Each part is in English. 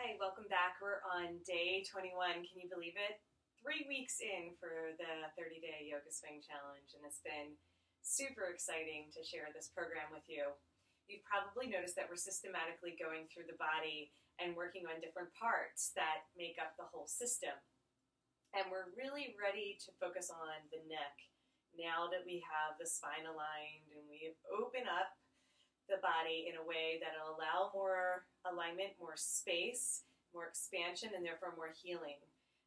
Hi, welcome back. We're on day 21. Can you believe it? 3 weeks in for the 30-day yoga swing challenge, and it's been super exciting to share this program with you. You've probably noticed that we're systematically going through the body and working on different parts that make up the whole system. And we're really ready to focus on the neck now that we have the spine aligned and we've opened up the body in a way that will allow more alignment, more space, more expansion, and therefore more healing.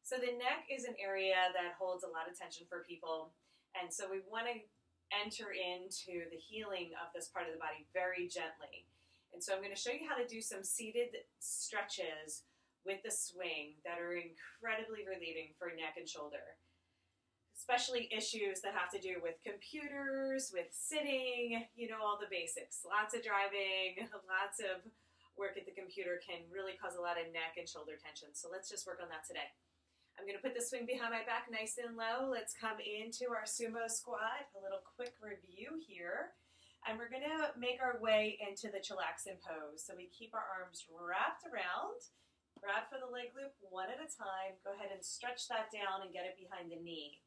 So the neck is an area that holds a lot of tension for people, and so we want to enter into the healing of this part of the body very gently. And so I'm going to show you how to do some seated stretches with the swing that are incredibly relieving for neck and shoulder. Especially issues that have to do with computers, with sitting, all the basics. Lots of driving, lots of work at the computer can really cause a lot of neck and shoulder tension. So let's just work on that today. I'm going to put the swing behind my back nice and low. Let's come into our sumo squat. A little quick review here. And we're going to make our way into the Chillaxin pose. So we keep our arms wrapped around. Grab for the leg loop one at a time. Go ahead and stretch that down and get it behind the knee.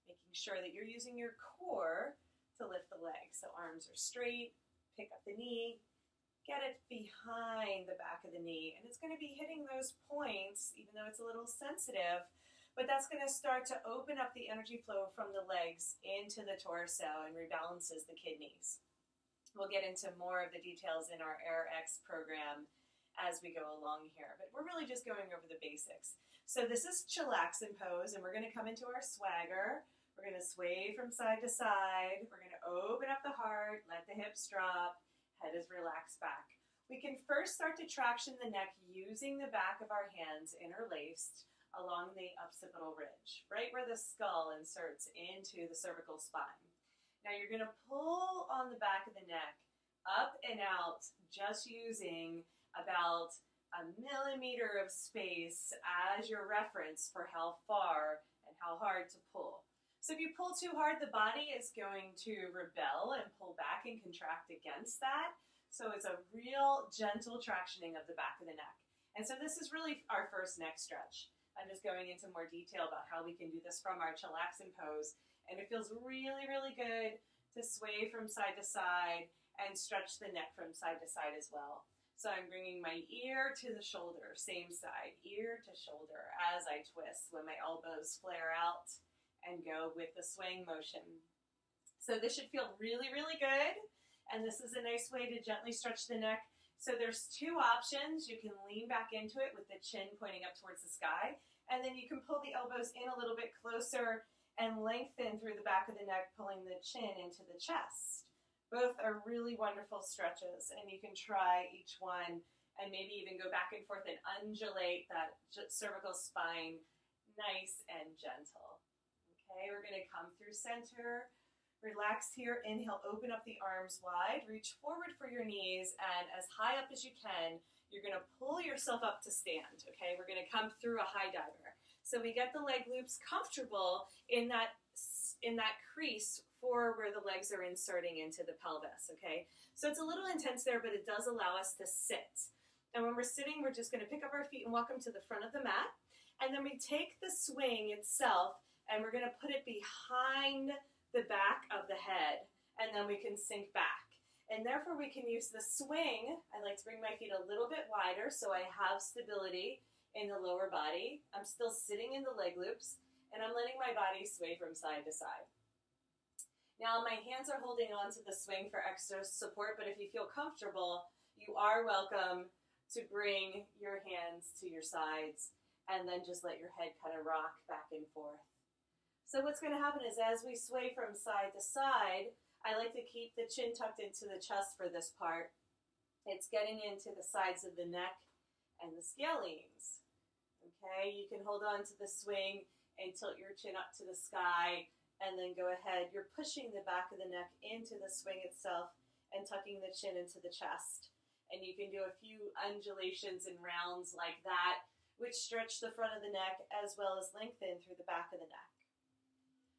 Making sure that you're using your core to lift the leg. So arms are straight, pick up the knee, get it behind the back of the knee. And it's going to be hitting those points, even though it's a little sensitive, but that's going to start to open up the energy flow from the legs into the torso and rebalances the kidneys. We'll get into more of the details in our AYRx program as we go along here, but we're really just going over the basics. So this is Chillaxin pose, and we're going to come into our swagger. We're going to sway from side to side. We're going to open up the heart, let the hips drop, head is relaxed back. We can first start to traction the neck using the back of our hands interlaced along the occipital ridge, right where the skull inserts into the cervical spine. Now you're going to pull on the back of the neck up and out, just using about a millimeter of space as your reference for how far and how hard to pull. So if you pull too hard, the body is going to rebel and pull back and contract against that. So it's a real gentle tractioning of the back of the neck. And so this is really our first neck stretch. I'm just going into more detail about how we can do this from our Chillaxin pose. And it feels really, really good to sway from side to side and stretch the neck from side to side as well. So I'm bringing my ear to the shoulder, same side, ear to shoulder as I twist when my elbows flare out and go with the swaying motion. So this should feel really, really good. And this is a nice way to gently stretch the neck. So there's two options. You can lean back into it with the chin pointing up towards the sky. And then you can pull the elbows in a little bit closer and lengthen through the back of the neck, pulling the chin into the chest. Both are really wonderful stretches, and you can try each one and maybe even go back and forth and undulate that cervical spine nice and gentle. Okay, we're going to come through center, relax here, inhale, open up the arms wide, reach forward for your knees, and as high up as you can, you're going to pull yourself up to stand, okay? We're going to come through a high diver. So we get the leg loops comfortable in that crease for where the legs are inserting into the pelvis, okay? So it's a little intense there, but it does allow us to sit. And when we're sitting, we're just going to pick up our feet and walk them to the front of the mat. And then we take the swing itself, and we're going to put it behind the back of the head, and then we can sink back. And therefore, we can use the swing. I like to bring my feet a little bit wider so I have stability in the lower body. I'm still sitting in the leg loops, and I'm letting my body sway from side to side. Now, my hands are holding on to the swing for extra support, but if you feel comfortable, you are welcome to bring your hands to your sides and then just let your head kind of rock back and forth. So what's going to happen is as we sway from side to side, I like to keep the chin tucked into the chest for this part. It's getting into the sides of the neck and the scalenes. Okay, you can hold on to the swing and tilt your chin up to the sky, and then go ahead. You're pushing the back of the neck into the swing itself and tucking the chin into the chest. And you can do a few undulations and rounds like that, which stretch the front of the neck as well as lengthen through the back of the neck.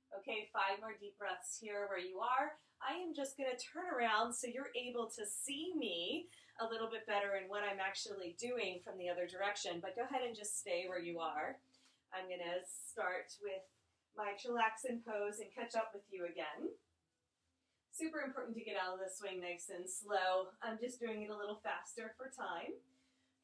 Okay, 5 more deep breaths here where you are. I am just going to turn around so you're able to see me a little bit better in what I'm actually doing from the other direction, but go ahead and just stay where you are. I'm going to start with my Chillaxin pose and catch up with you again. Super important to get out of the swing nice and slow. I'm just doing it a little faster for time.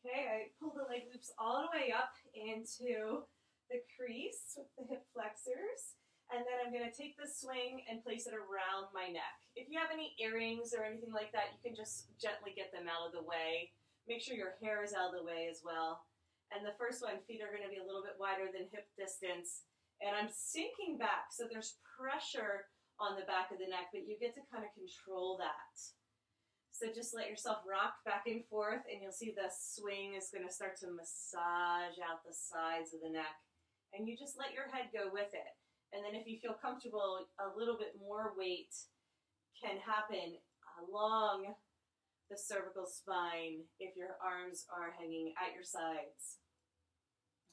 Okay, I pull the leg loops all the way up into the crease with the hip flexors. And then I'm going to take the swing and place it around my neck. If you have any earrings or anything like that, you can just gently get them out of the way. Make sure your hair is out of the way as well. And the first one, feet are going to be a little bit wider than hip distance. And I'm sinking back, so there's pressure on the back of the neck, but you get to kind of control that. So just let yourself rock back and forth, and you'll see the swing is going to start to massage out the sides of the neck. And you just let your head go with it. And then if you feel comfortable, a little bit more weight can happen along the cervical spine if your arms are hanging at your sides.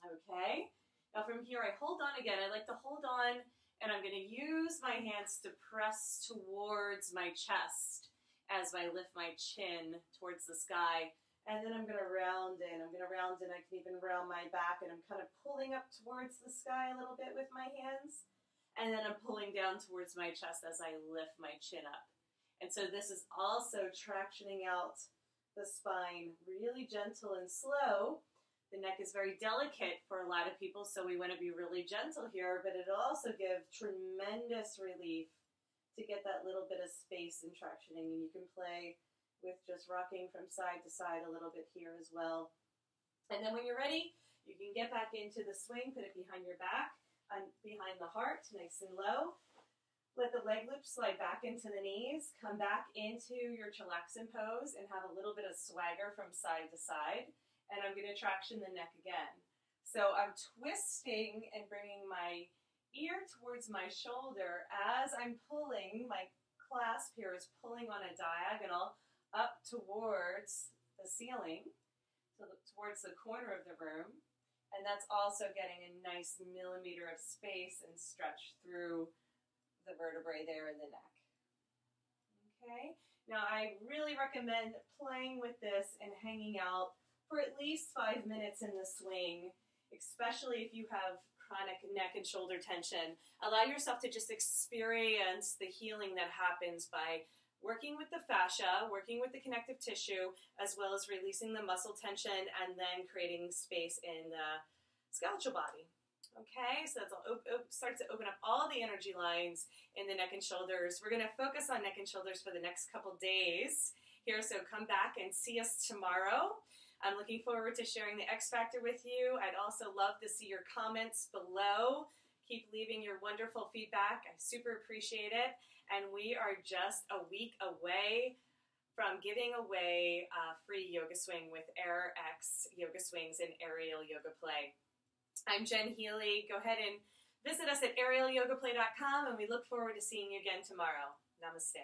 Okay? Now from here, I hold on again. I like to hold on, and I'm going to use my hands to press towards my chest as I lift my chin towards the sky. And then I'm going to round in. I'm going to round in. I can even round my back, and I'm kind of pulling up towards the sky a little bit with my hands. And then I'm pulling down towards my chest as I lift my chin up. And so this is also tractioning out the spine, really gentle and slow. The neck is very delicate for a lot of people, so we want to be really gentle here, but it'll also give tremendous relief to get that little bit of space and tractioning. And you can play with just rocking from side to side a little bit here as well. And then when you're ready, you can get back into the swing, put it behind your back, behind the heart, nice and low. Let the leg loops slide back into the knees. Come back into your Chillaxin pose and have a little bit of swagger from side to side. And I'm going to traction the neck again. So I'm twisting and bringing my ear towards my shoulder as I'm pulling. My clasp here is pulling on a diagonal up towards the ceiling, so towards the corner of the room. And that's also getting a nice millimeter of space and stretch through the vertebrae there in the neck. Okay, now I really recommend playing with this and hanging out for at least 5 minutes in the swing, especially if you have chronic neck and shoulder tension. Allow yourself to just experience the healing that happens by working with the fascia, working with the connective tissue, as well as releasing the muscle tension and then creating space in the skeletal body. Okay, so that starts to open up all the energy lines in the neck and shoulders. We're going to focus on neck and shoulders for the next couple days here, so come back and see us tomorrow. I'm looking forward to sharing the X Factor with you. I'd also love to see your comments below. Keep leaving your wonderful feedback. I super appreciate it. And we are just a week away from giving away a free yoga swing with AYRx yoga swings and aerial yoga play. I'm Jen Healy. Go ahead and visit us at aerialyogaplay.com, and we look forward to seeing you again tomorrow. Namaste.